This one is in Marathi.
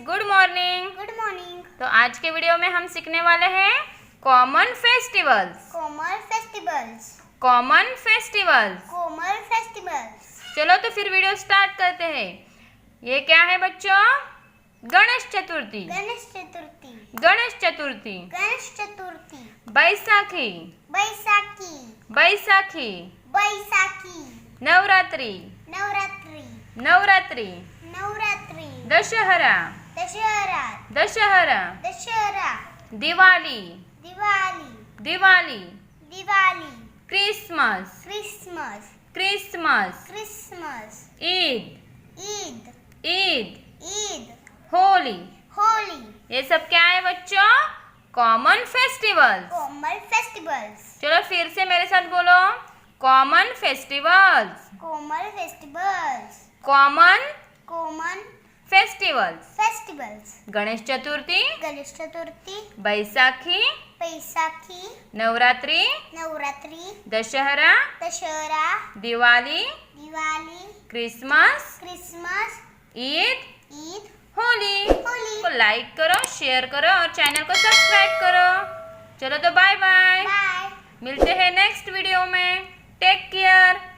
Good morning. Good morning. तो आज के वीडियो में हम सीखने वाले हैं common festivals. Common festivals. Common festivals. Common festivals. चलो तो फिर वीडियो स्टार्ट करते हैं। ये क्या है बच्चों? Ganesh Chaturthi. Ganesh Chaturthi. Ganesh Chaturthi. Ganesh Chaturthi. Baisakhi. Baisakhi. Baisakhi. Baisakhi. Navratri. Navratri. Navratri. Navratri. Dussehra. Dussehra. Dussehra. Dussehra. Diwali. Diwali. Diwali. Diwali. Christmas. Christmas. Christmas. Christmas. Eid. Eid. Eid. Eid. Holi. Holi. ये सब क्या है बच्चों? Common festivals. Common festivals. चलो फिर से मेरे साथ बोलो, common festivals. Common festivals. Common common festivals. Festivals. Ganesh Chaturthi. Ganesh Chaturthi. Baisakhi. Baisakhi. Navratri. Navratri. Dussehra. Dussehra. Diwali. Diwali. Christmas. Christmas. Eid. Eid. Holi. Holy. को लाइक करो, शेयर करो और चैनल को सब्सक्राइब करो। चलो तो बाय बाय। बाय। मिलते हैं नेक्स्ट वीडियो में। Take care.